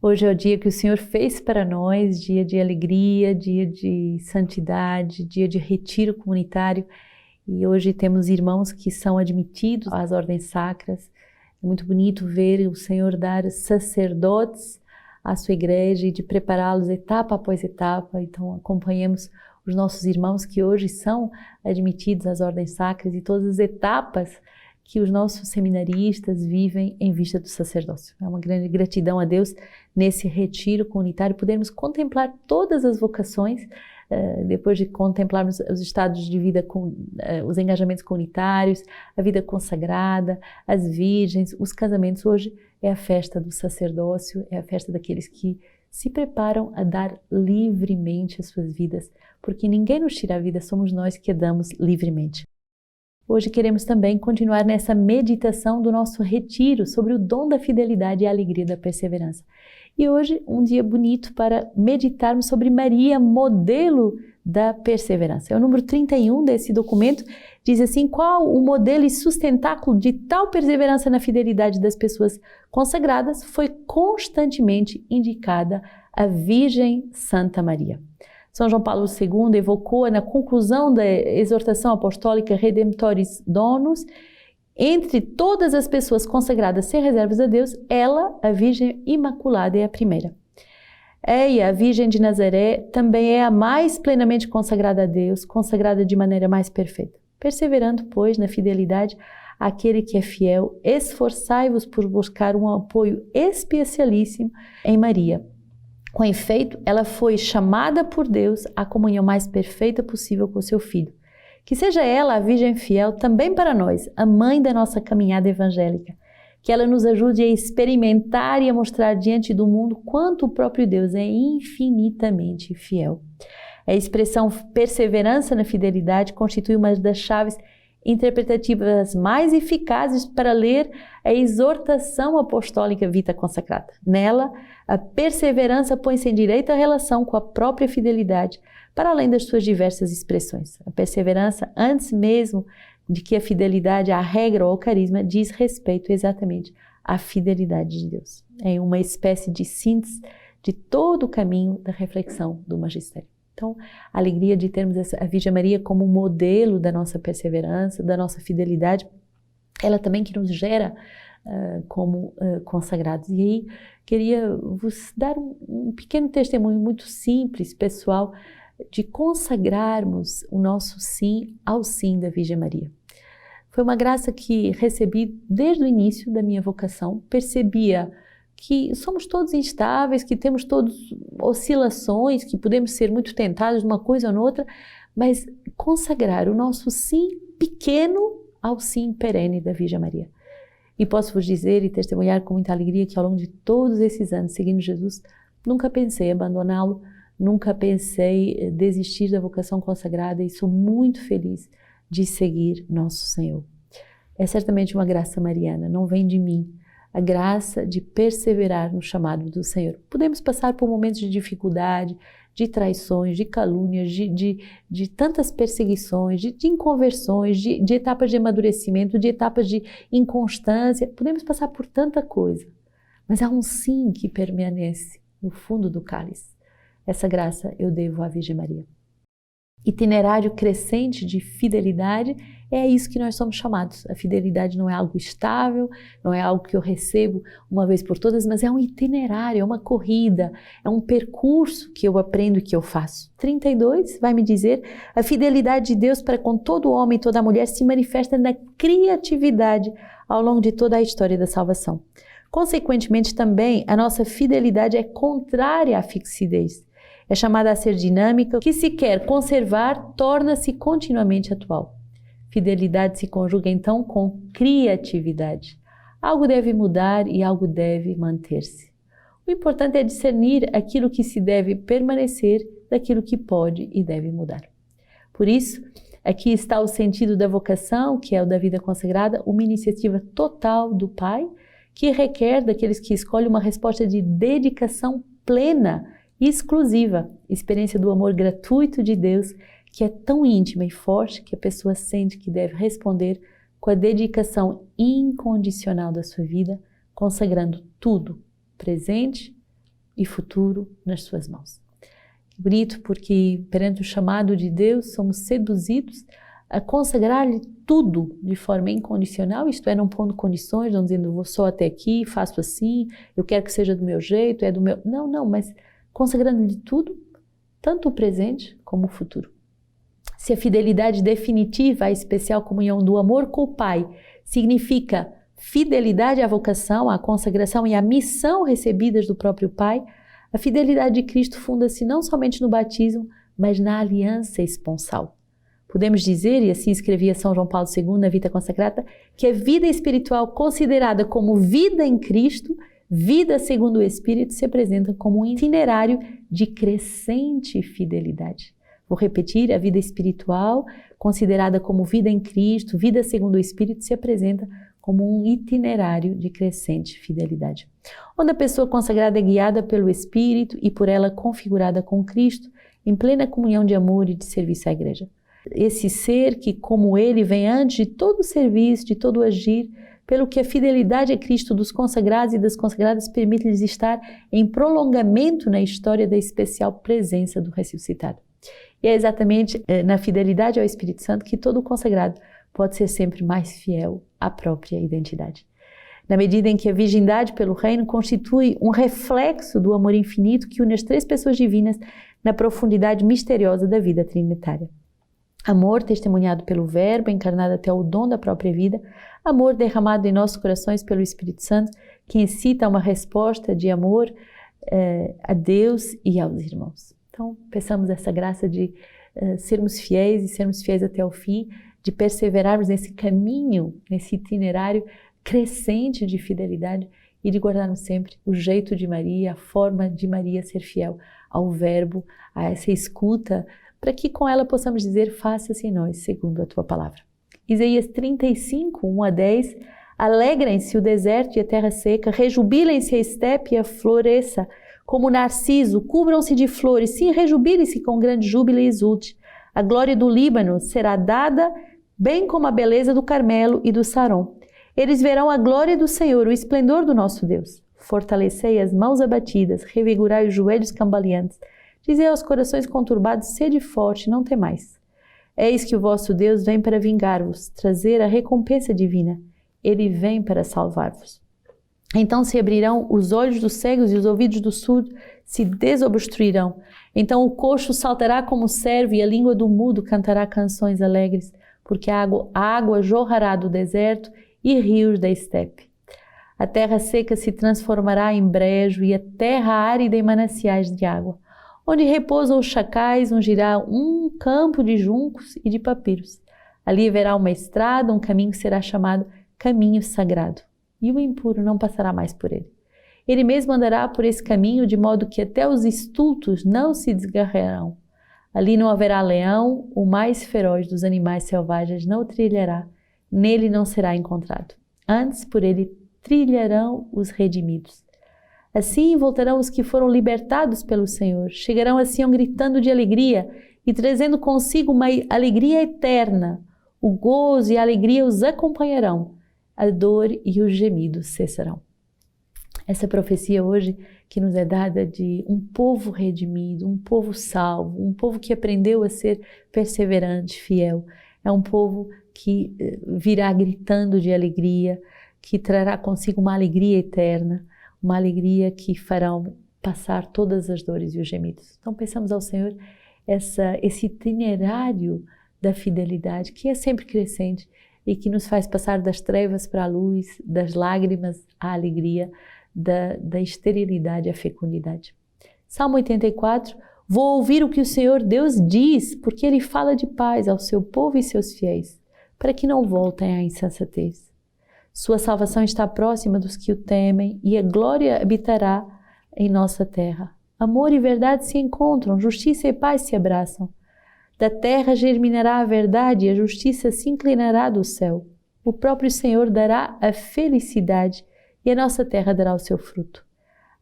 Hoje é o dia que o Senhor fez para nós, dia de alegria, dia de santidade, dia de retiro comunitário. E hoje temos irmãos que são admitidos às ordens sacras. É muito bonito ver o Senhor dar sacerdotes à sua igreja e de prepará-los etapa após etapa. Então acompanhemos os nossos irmãos que hoje são admitidos às ordens sacras e todas as etapas que os nossos seminaristas vivem em vista do sacerdócio. É uma grande gratidão a Deus nesse retiro comunitário, podermos contemplar todas as vocações, depois de contemplarmos os estados de vida, os engajamentos comunitários, a vida consagrada, as virgens, os casamentos. Hoje é a festa do sacerdócio, é a festa daqueles que se preparam a dar livremente as suas vidas, porque ninguém nos tira a vida, somos nós que a damos livremente. Hoje queremos também continuar nessa meditação do nosso retiro sobre o dom da fidelidade e a alegria da perseverança. E hoje um dia bonito para meditarmos sobre Maria, modelo da perseverança. É o número 31 desse documento, diz assim: qual o modelo e sustentáculo de tal perseverança na fidelidade das pessoas consagradas foi constantemente indicada a Virgem Santa Maria. São João Paulo II evocou na conclusão da exortação apostólica Redemptoris Domus, entre todas as pessoas consagradas sem reservas a Deus, ela, a Virgem Imaculada, é a primeira. A Virgem de Nazaré, também é a mais plenamente consagrada a Deus, consagrada de maneira mais perfeita. Perseverando, pois, na fidelidade àquele que é fiel, esforçai-vos por buscar um apoio especialíssimo em Maria. Com efeito, ela foi chamada por Deus à comunhão mais perfeita possível com seu Filho. Que seja ela, a Virgem fiel, também para nós, a mãe da nossa caminhada evangélica. Que ela nos ajude a experimentar e a mostrar diante do mundo quanto o próprio Deus é infinitamente fiel. A expressão perseverança na fidelidade constitui uma das chaves interpretativas mais eficazes para ler a exortação apostólica Vita Consacrata. Nela, a perseverança põe-se em direita relação com a própria fidelidade, para além das suas diversas expressões. A perseverança, antes mesmo de que a fidelidade à regra ou ao carisma, diz respeito exatamente à fidelidade de Deus. É uma espécie de síntese de todo o caminho da reflexão do magistério. Então, a alegria de termos a Virgem Maria como modelo da nossa perseverança, da nossa fidelidade, ela também que nos gera como consagrados. E aí, queria vos dar um pequeno testemunho muito simples, pessoal, de consagrarmos o nosso sim ao sim da Virgem Maria. Foi uma graça que recebi desde o início da minha vocação, percebia que somos todos instáveis, que temos todos oscilações, que podemos ser muito tentados de uma coisa ou noutra, mas consagrar o nosso sim pequeno ao sim perene da Virgem Maria. E posso vos dizer e testemunhar com muita alegria que ao longo de todos esses anos seguindo Jesus, nunca pensei abandoná-lo, nunca pensei desistir da vocação consagrada e sou muito feliz de seguir nosso Senhor. É certamente uma graça mariana, não vem de mim, a graça de perseverar no chamado do Senhor. Podemos passar por momentos de dificuldade, de traições, de calúnias, de tantas perseguições, de inconversões, de etapas de amadurecimento, de etapas de inconstância. Podemos passar por tanta coisa, mas há um sim que permanece no fundo do cálice. Essa graça eu devo à Virgem Maria. Itinerário crescente de fidelidade, é isso que nós somos chamados. A fidelidade não é algo estável, não é algo que eu recebo uma vez por todas, mas é um itinerário, é uma corrida, é um percurso que eu aprendo e que eu faço. 32 vai me dizer: a fidelidade de Deus para com todo homem e toda mulher se manifesta na criatividade ao longo de toda a história da salvação. Consequentemente, também, a nossa fidelidade é contrária à fixidez. É chamada a ser dinâmica, que se quer conservar, torna-se continuamente atual. Fidelidade se conjuga então com criatividade. Algo deve mudar e algo deve manter-se. O importante é discernir aquilo que se deve permanecer daquilo que pode e deve mudar. Por isso, aqui está o sentido da vocação, que é o da vida consagrada, uma iniciativa total do Pai, que requer daqueles que escolhem uma resposta de dedicação plena e exclusiva, experiência do amor gratuito de Deus, que é tão íntima e forte que a pessoa sente que deve responder com a dedicação incondicional da sua vida, consagrando tudo, presente, e futuro nas suas mãos. Que bonito, porque perante o chamado de Deus somos seduzidos a consagrar-lhe tudo de forma incondicional, isto é, não pondo condições, não dizendo vou só até aqui, faço assim, eu quero que seja do meu jeito, é do meu... Não, mas consagrando-lhe tudo, tanto o presente como o futuro. Se a fidelidade definitiva, a especial comunhão do amor com o Pai, significa fidelidade à vocação, à consagração e à missão recebidas do próprio Pai, a fidelidade de Cristo funda-se não somente no batismo, mas na aliança esponsal. Podemos dizer, e assim escrevia São João Paulo II na Vita Consacrata, que a vida espiritual considerada como vida em Cristo, vida segundo o Espírito, se apresenta como um itinerário de crescente fidelidade. Vou repetir, a vida espiritual considerada como vida em Cristo, vida segundo o Espírito, se apresenta como um itinerário de crescente fidelidade. Onde a pessoa consagrada é guiada pelo Espírito e por ela configurada com Cristo, em plena comunhão de amor e de serviço à Igreja. Esse ser que, como ele, vem antes de todo o serviço, de todo o agir, pelo que a fidelidade a Cristo dos consagrados e das consagradas permite-lhes estar em prolongamento na história da especial presença do ressuscitado. E é exatamente na fidelidade ao Espírito Santo que todo consagrado pode ser sempre mais fiel à própria identidade. Na medida em que a virgindade pelo reino constitui um reflexo do amor infinito que une as três pessoas divinas na profundidade misteriosa da vida trinitária. Amor testemunhado pelo Verbo, encarnado até o dom da própria vida, amor derramado em nossos corações pelo Espírito Santo, que incita a uma resposta de amor a Deus e aos irmãos. Então, peçamos essa graça de sermos fiéis e sermos fiéis até o fim, de perseverarmos nesse caminho, nesse itinerário crescente de fidelidade e de guardarmos sempre o jeito de Maria, a forma de Maria ser fiel ao Verbo, a essa escuta, para que com ela possamos dizer, faça-se em nós, segundo a tua palavra. Isaías 35, 1 a 10, alegrem-se o deserto e a terra seca, rejubilem-se a estepe e a floresça, como o narciso, cubram-se de flores, sim, rejubilem-se com grande júbilo e exulte. A glória do Líbano será dada, bem como a beleza do Carmelo e do Saron. Eles verão a glória do Senhor, o esplendor do nosso Deus. Fortalecei as mãos abatidas, revigorai os joelhos cambaleantes. Dizei aos corações conturbados, sede forte, não temais. Eis que o vosso Deus vem para vingar-vos, trazer a recompensa divina. Ele vem para salvar-vos. Então se abrirão os olhos dos cegos e os ouvidos do surdo se desobstruirão. Então o coxo saltará como servo e a língua do mudo cantará canções alegres, porque a água jorrará do deserto e rios da estepe. A terra seca se transformará em brejo e a terra árida em mananciais de água. Onde repousam os chacais, ungirá um campo de juncos e de papiros. Ali haverá uma estrada, um caminho que será chamado caminho sagrado. E o impuro não passará mais por ele. Ele mesmo andará por esse caminho, de modo que até os estultos não se desgarrarão. Ali não haverá leão, o mais feroz dos animais selvagens não o trilhará, nele não será encontrado. Antes, por ele trilharão os redimidos. Assim voltarão os que foram libertados pelo Senhor, chegarão a Sião gritando de alegria e trazendo consigo uma alegria eterna. O gozo e a alegria os acompanharão, a dor e os gemidos cessarão. Essa profecia hoje que nos é dada de um povo redimido, um povo salvo, um povo que aprendeu a ser perseverante, fiel. É um povo que virá gritando de alegria, que trará consigo uma alegria eterna, uma alegria que fará passar todas as dores e os gemidos. Então pensamos ao Senhor esse itinerário da fidelidade, que é sempre crescente e que nos faz passar das trevas para a luz, das lágrimas à alegria, da esterilidade à fecundidade. Salmo 84, vou ouvir o que o Senhor Deus diz, porque Ele fala de paz ao seu povo e seus fiéis, para que não voltem à insensatez. Sua salvação está próxima dos que o temem e a glória habitará em nossa terra. Amor e verdade se encontram, justiça e paz se abraçam. Da terra germinará a verdade e a justiça se inclinará do céu. O próprio Senhor dará a felicidade e a nossa terra dará o seu fruto.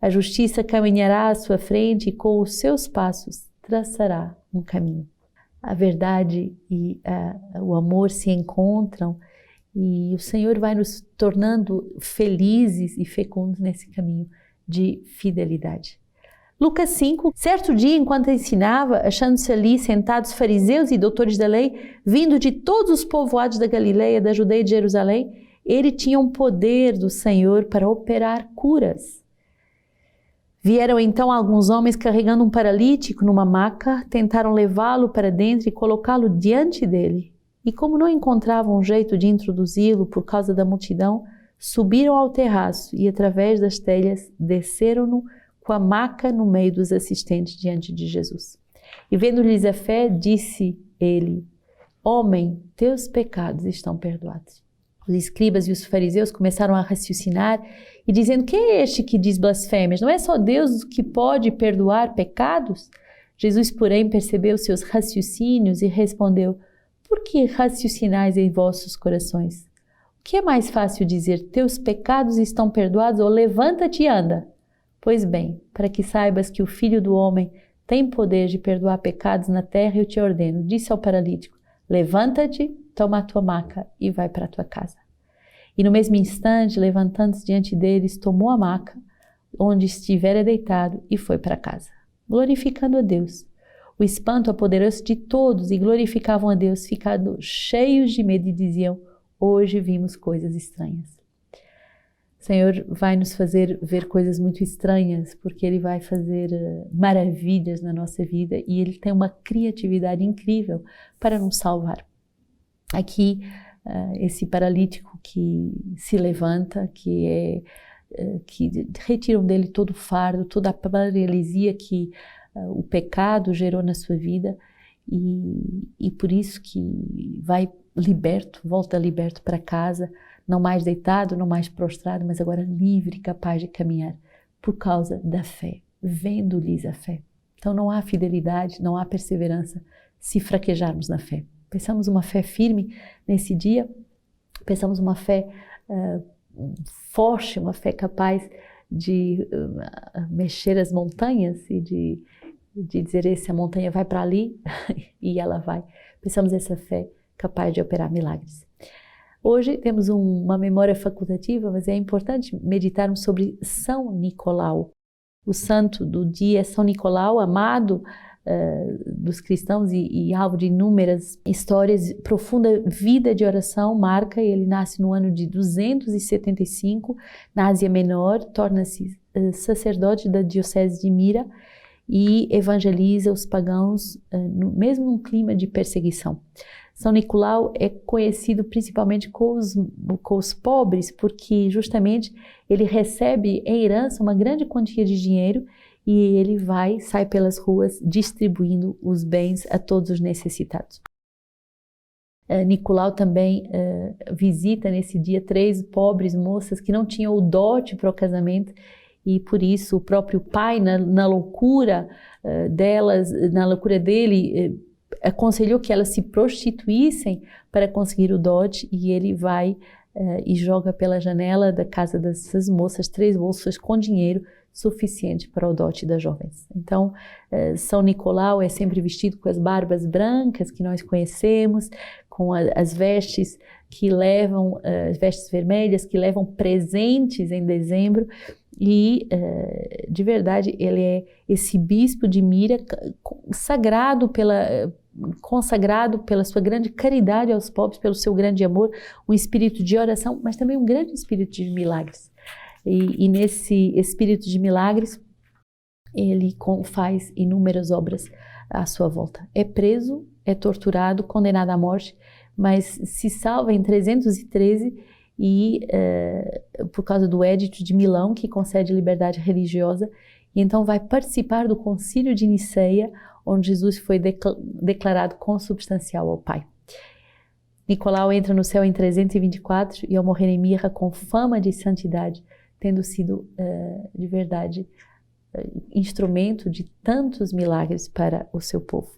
A justiça caminhará à sua frente e com os seus passos traçará um caminho. A verdade e o amor se encontram e o Senhor vai nos tornando felizes e fecundos nesse caminho de fidelidade. Lucas 5, certo dia, enquanto ensinava, achando-se ali sentados fariseus e doutores da lei, vindo de todos os povoados da Galileia, da Judeia e de Jerusalém, ele tinha um poder do Senhor para operar curas. Vieram então alguns homens carregando um paralítico numa maca, tentaram levá-lo para dentro e colocá-lo diante dele. E como não encontravam um jeito de introduzi-lo por causa da multidão, subiram ao terraço e, através das telhas, desceram-no com a maca no meio dos assistentes diante de Jesus. E vendo-lhes a fé, disse ele: Homem, teus pecados estão perdoados. Os escribas e os fariseus começaram a raciocinar e dizendo: quem é este que diz blasfêmias? Não é só Deus que pode perdoar pecados? Jesus, porém, percebeu seus raciocínios e respondeu: por que raciocinais em vossos corações? O que é mais fácil dizer: teus pecados estão perdoados, ou levanta-te e anda? Pois bem, para que saibas que o Filho do Homem tem poder de perdoar pecados na terra, eu te ordeno, disse ao paralítico: levanta-te, toma a tua maca e vai para a tua casa. E no mesmo instante, levantando-se diante deles, tomou a maca, onde estivera deitado, e foi para casa, glorificando a Deus. O espanto apoderou-se de todos e glorificavam a Deus, ficando cheios de medo e diziam: hoje vimos coisas estranhas. O Senhor vai nos fazer ver coisas muito estranhas, porque Ele vai fazer maravilhas na nossa vida e Ele tem uma criatividade incrível para nos salvar. Aqui, esse paralítico que se levanta, que retiram dele todo o fardo, toda a paralisia que o pecado gerou na sua vida e por isso que vai liberto, volta liberto para casa, não mais deitado, não mais prostrado, mas agora livre, capaz de caminhar, por causa da fé, vendo-lhes a fé. Então não há fidelidade, não há perseverança se fraquejarmos na fé. Pensamos uma fé firme nesse dia, pensamos uma fé forte, uma fé capaz de mexer as montanhas e de dizer: essa montanha vai para ali e ela vai. Pensamos essa fé capaz de operar milagres. Hoje temos uma memória facultativa, mas é importante meditarmos sobre São Nicolau. O santo do dia é São Nicolau, amado dos cristãos e alvo de inúmeras histórias, profunda vida de oração, marca. Ele nasce no ano de 275, na Ásia Menor, torna-se sacerdote da diocese de Mira e evangeliza os pagãos, mesmo num clima de perseguição. São Nicolau é conhecido principalmente com os pobres, porque justamente ele recebe em herança uma grande quantia de dinheiro e ele sai pelas ruas distribuindo os bens a todos os necessitados. Nicolau também visita nesse dia 3 pobres moças que não tinham o dote para o casamento e por isso o próprio pai, na loucura delas, na loucura dele, aconselhou que elas se prostituíssem para conseguir o dote e ele vai e joga pela janela da casa dessas moças 3 bolsas com dinheiro suficiente para o dote das jovens. Então, São Nicolau é sempre vestido com as barbas brancas que nós conhecemos, com as vestes que levam, as vestes vermelhas que levam presentes em dezembro e, de verdade, ele é esse bispo de Mira consagrado pela sua grande caridade aos pobres, pelo seu grande amor, um espírito de oração, mas também um grande espírito de milagres. E nesse espírito de milagres, ele faz inúmeras obras à sua volta. É preso, é torturado, condenado à morte, mas se salva em 313 e por causa do Édito de Milão, que concede liberdade religiosa, e então vai participar do Concílio de Niceia, onde Jesus foi declarado consubstancial ao Pai. Nicolau entra no céu em 324 e ao morrer em Mirra com fama de santidade, tendo sido de verdade instrumento de tantos milagres para o seu povo.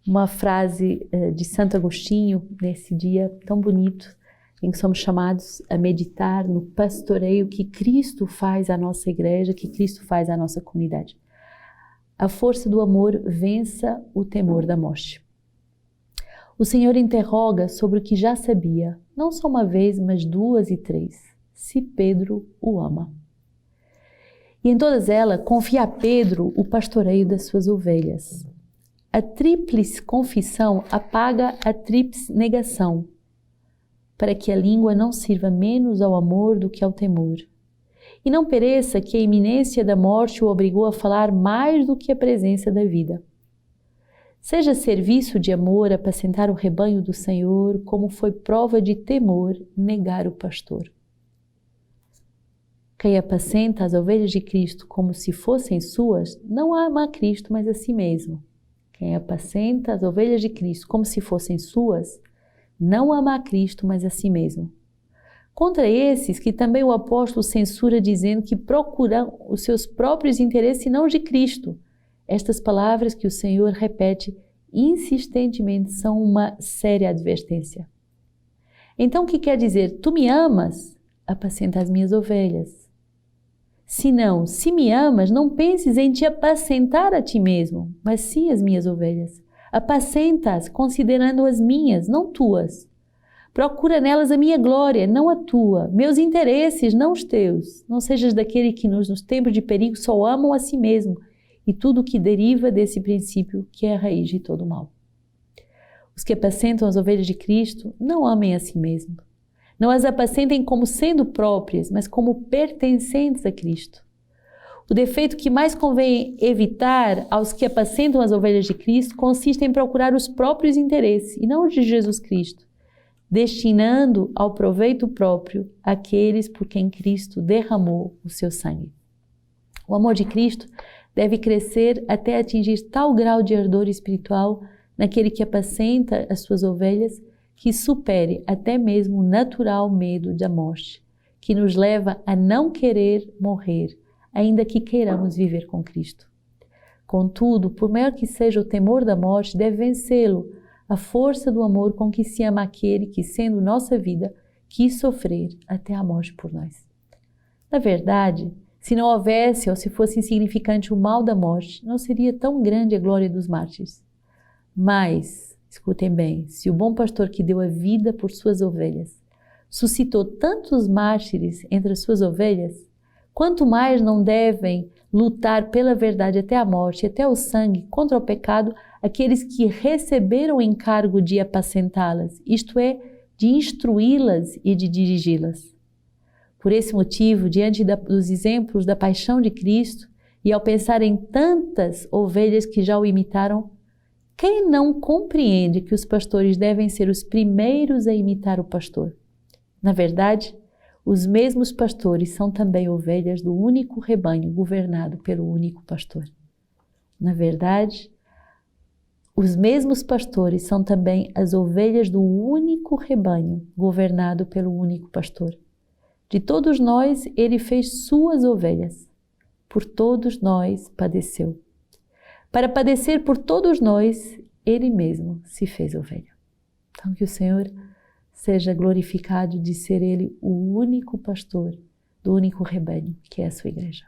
Uma frase de Santo Agostinho nesse dia tão bonito, em que somos chamados a meditar no pastoreio que Cristo faz à nossa igreja, que Cristo faz à nossa comunidade. A força do amor vença o temor da morte. O Senhor interroga sobre o que já sabia, não só uma vez, mas 2 e 3, se Pedro o ama. E em todas elas confia a Pedro o pastoreio das suas ovelhas. A tríplice confissão apaga a tríplice negação, para que a língua não sirva menos ao amor do que ao temor. E não pereça que a iminência da morte o obrigou a falar mais do que a presença da vida. Seja serviço de amor apacentar o rebanho do Senhor, como foi prova de temor negar o pastor. Quem apacenta as ovelhas de Cristo como se fossem suas, não ama a Cristo, mas a si mesmo. Quem apacenta as ovelhas de Cristo como se fossem suas, não ama a Cristo, mas a si mesmo. Contra esses que também o apóstolo censura, dizendo que procuram os seus próprios interesses e não os de Cristo. Estas palavras que o Senhor repete insistentemente são uma séria advertência. Então o que quer dizer? Tu me amas? Apacenta as minhas ovelhas. Se não, se me amas, não penses em te apacentar a ti mesmo, mas sim as minhas ovelhas. Apacenta-as, considerando as minhas, não tuas. Procura nelas a minha glória, não a tua, meus interesses, não os teus. Não sejas daquele que nos tempos de perigo só amam a si mesmo e tudo o que deriva desse princípio que é a raiz de todo o mal. Os que apacentam as ovelhas de Cristo não amem a si mesmo. Não as apacentem como sendo próprias, mas como pertencentes a Cristo. O defeito que mais convém evitar aos que apacentam as ovelhas de Cristo consiste em procurar os próprios interesses e não os de Jesus Cristo, destinando ao proveito próprio aqueles por quem Cristo derramou o seu sangue. O amor de Cristo deve crescer até atingir tal grau de ardor espiritual naquele que apacenta as suas ovelhas que supere até mesmo o natural medo da morte, que nos leva a não querer morrer, ainda que queiramos viver com Cristo. Contudo, por maior que seja o temor da morte, deve vencê-lo a força do amor com que se ama aquele que, sendo nossa vida, quis sofrer até a morte por nós. Na verdade, se não houvesse ou se fosse insignificante o mal da morte, não seria tão grande a glória dos mártires. Mas, escutem bem, se o bom pastor que deu a vida por suas ovelhas suscitou tantos mártires entre as suas ovelhas, quanto mais não devem lutar pela verdade até a morte e até o sangue contra o pecado aqueles que receberam o encargo de apacentá-las, isto é, de instruí-las e de dirigi-las. Por esse motivo, diante dos exemplos da paixão de Cristo e ao pensar em tantas ovelhas que já o imitaram, quem não compreende que os pastores devem ser os primeiros a imitar o pastor? Na verdade, os mesmos pastores são também ovelhas do único rebanho governado pelo único pastor. Na verdade, os mesmos pastores são também as ovelhas do único rebanho governado pelo único pastor. De todos nós, ele fez suas ovelhas. Por todos nós padeceu. Para padecer por todos nós, ele mesmo se fez ovelha. Então que o Senhor seja glorificado de ser ele o único pastor do único rebanho que é a sua igreja.